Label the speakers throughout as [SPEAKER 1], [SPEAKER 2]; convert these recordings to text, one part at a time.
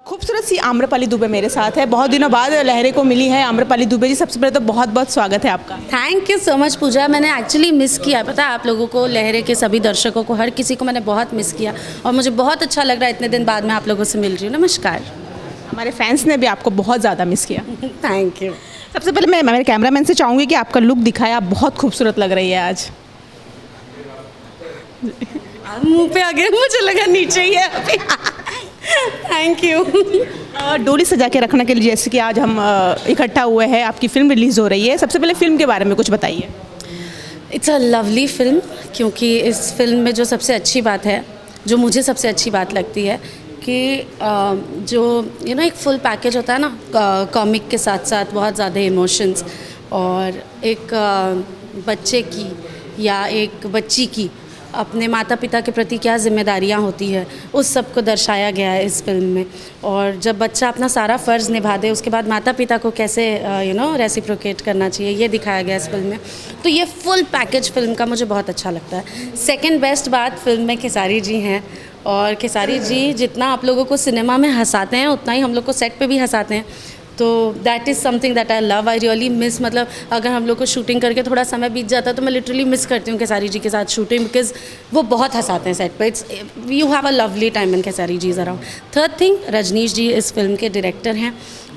[SPEAKER 1] खूबसूरत सी आम्रपाली दुबे मेरे साथ है। बहुत दिनों बाद लहरे को मिली है आम्रपाली दुबे जी। सबसे पहले तो बहुत बहुत स्वागत है आपका।
[SPEAKER 2] थैंक यू सो मच पूजा। मैंने एक्चुअली मिस किया, पता है आप लोगों को, लहरे के सभी दर्शकों को, हर किसी को मैंने बहुत मिस किया और मुझे बहुत अच्छा लग रहा है इतने दिन बाद मैं आप लोगों से मिल रही हूँ। नमस्कार।
[SPEAKER 1] हमारे फैंस ने भी आपको बहुत ज़्यादा मिस किया।
[SPEAKER 2] Thank you.
[SPEAKER 1] सबसे पहले मैं मेरे कैमरामैन से चाहूँगी कि आपका लुक दिखाया, आप बहुत खूबसूरत लग रही है आज।
[SPEAKER 2] मुंह पे आ गया, मुझे लगा नीचे ही है अभी। Thank you.
[SPEAKER 1] डोली सजा के रखने के लिए जैसे कि आज हम इकट्ठा हुए हैं, आपकी फ़िल्म रिलीज़ हो रही है। सबसे पहले फ़िल्म के बारे में कुछ बताइए।
[SPEAKER 2] इट्स अ लवली फिल्म, क्योंकि इस फिल्म में जो सबसे अच्छी बात है, जो मुझे सबसे अच्छी बात लगती है कि जो एक फुल पैकेज होता है ना, कॉमिक के साथ साथ बहुत ज़्यादा इमोशंस और एक बच्चे की या एक बच्ची की अपने माता पिता के प्रति क्या जिम्मेदारियां होती है, उस सब को दर्शाया गया है इस फिल्म में। और जब बच्चा अपना सारा फ़र्ज़ निभा दे, उसके बाद माता पिता को कैसे रेसिप्रोकेट करना चाहिए, ये दिखाया गया इस फिल्म में। तो ये फुल पैकेज फिल्म का मुझे बहुत अच्छा लगता है। सेकंड बेस्ट बात फिल्म में खेसारी जी हैं, और खेसारी जी जितना आप लोगों को सिनेमा में हंसाते हैं उतना ही हम लोग को सेट पे भी हंसाते हैं। तो that is something that I love, I really miss. मतलब अगर हम लोग को शूटिंग करके थोड़ा समय बीत जाता है तो मैं लिटरली मिस करती हूँ खेसारी जी के साथ शूटिंग, बिकॉज वो बहुत हंसाते हैं सेट पे। It's you have a lovely time in Khesari ji around. Third thing, Rajneesh ji इस फिल्म के डायरेक्टर हैं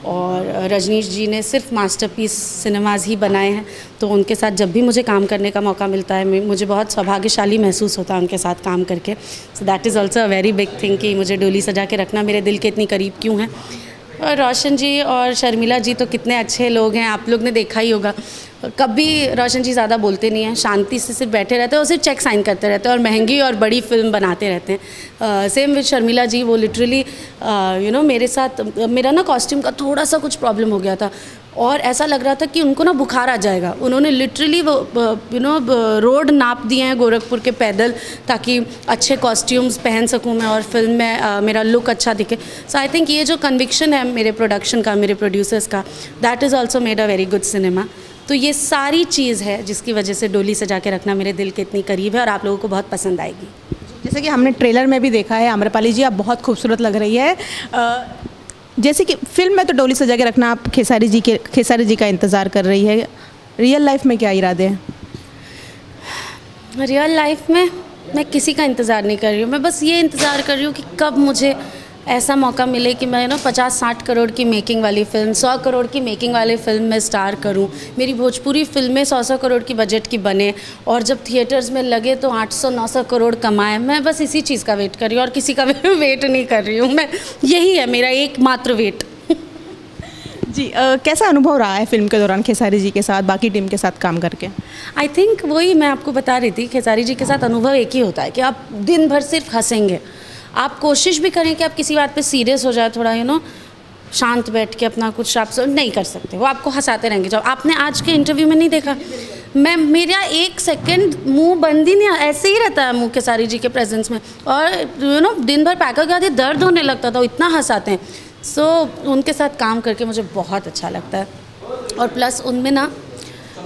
[SPEAKER 2] और रजनीश जी ने सिर्फ मास्टरपीस सिनेमाज ही बनाए हैं, तो उनके साथ जब भी मुझे काम करने का मौका मिलता है मुझे बहुत सौभाग्यशाली महसूस होता है उनके साथ काम करके। So that is also a very big thing कि मुझे डोली सजा के रखना मेरे दिल के इतनी करीब क्यों है। और रोशन जी और शर्मिला जी तो कितने अच्छे लोग हैं, आप लोग ने देखा ही होगा। कभी रोशन जी ज़्यादा बोलते नहीं हैं, शांति से सिर्फ बैठे रहते हैं और सिर्फ चेक साइन करते रहते हैं और महंगी और बड़ी फिल्म बनाते रहते हैं। सेम विद शर्मिला जी, वो लिटरली मेरे साथ मेरा ना कॉस्ट्यूम का थोड़ा सा कुछ प्रॉब्लम हो गया था और ऐसा लग रहा था कि उनको ना बुखार आ जाएगा। उन्होंने लिटरली वो रोड नाप दिए हैं गोरखपुर के पैदल, ताकि अच्छे कॉस्ट्यूम्स पहन सकूं मैं और फिल्म में मेरा लुक अच्छा दिखे। सो आई थिंक ये जो कन्विक्शन है मेरे प्रोडक्शन का, मेरे प्रोड्यूसर्स का, that is also made a very good cinema. तो ये सारी चीज़ है जिसकी वजह से डोली सजा के रखना मेरे दिल के इतनी करीब है और आप लोगों को बहुत पसंद आएगी।
[SPEAKER 1] जैसे कि हमने ट्रेलर में भी देखा है, आम्रपाली जी आप बहुत खूबसूरत लग रही है। जैसे कि फिल्म में तो डोली सजा के रखना, आप खेसारी जी का इंतज़ार कर रही है, रियल लाइफ में क्या इरादे हैं?
[SPEAKER 2] रियल लाइफ में मैं किसी का इंतज़ार नहीं कर रही हूँ। मैं बस ये इंतज़ार कर रही हूँ कि कब मुझे ऐसा मौका मिले कि मैं 50-60 करोड़ की मेकिंग वाली फ़िल्म, 100 करोड़ की मेकिंग वाली फ़िल्म में स्टार करूं। मेरी भोजपुरी फिल्में 100-100 करोड़ की बजट की बने और जब थिएटर्स में लगे तो 800-900 करोड़ कमाए। मैं बस इसी चीज़ का वेट कर रही हूँ और किसी का वेट नहीं कर रही हूँ मैं। यही है मेरा एकमात्र वेट।
[SPEAKER 1] जी, कैसा अनुभव रहा है फिल्म के दौरान खेसारी जी के साथ, बाकी टीम के साथ काम करके?
[SPEAKER 2] आई थिंक वही मैं आपको बता रही थी, खेसारी जी के साथ अनुभव एक ही होता है कि आप दिन भर सिर्फ हंसेंगे। आप कोशिश भी करें कि आप किसी बात पे सीरियस हो जाए, थोड़ा शांत बैठ के अपना कुछ आप नहीं कर सकते, वो आपको हंसाते रहेंगे। जब आपने आज के इंटरव्यू में नहीं देखा, मेरा एक सेकंड मुंह बंद ही नहीं, ऐसे ही रहता है मुंह खेसारी जी के प्रेजेंस में। और दिन भर पैकर के आते दर्द होने लगता था, इतना हंसाते हैं। सो उनके साथ काम करके मुझे बहुत अच्छा लगता है। और प्लस उनमें ना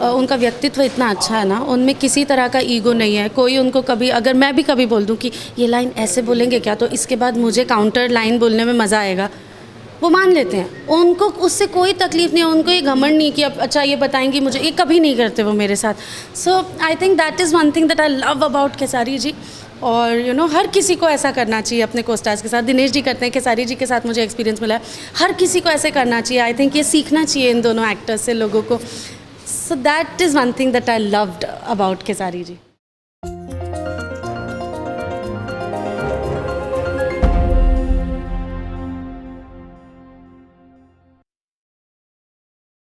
[SPEAKER 2] उनका व्यक्तित्व इतना अच्छा है ना, उनमें किसी तरह का ईगो नहीं है। कोई उनको कभी, अगर मैं भी कभी बोल दूं कि ये लाइन ऐसे बोलेंगे क्या, तो इसके बाद मुझे काउंटर लाइन बोलने में मज़ा आएगा, वो मान लेते हैं। उनको उससे कोई तकलीफ़ नहीं है, उनको ये घमंड नहीं कि अब अच्छा ये बताएंगी मुझे, ये कभी नहीं करते वो मेरे साथ। So I think that is one thing that I love about Khesari ji. और हर किसी को ऐसा करना चाहिए अपने कोस्टार्स के साथ। दिनेश जी करते हैं, खेसारी जी के साथ मुझे एक्सपीरियंस मिला है। हर किसी को ऐसे करना चाहिए। आई थिंक ये सीखना चाहिए इन दोनों एक्टर्स से लोगों को। So that is one thing that I loved about Kesari ji.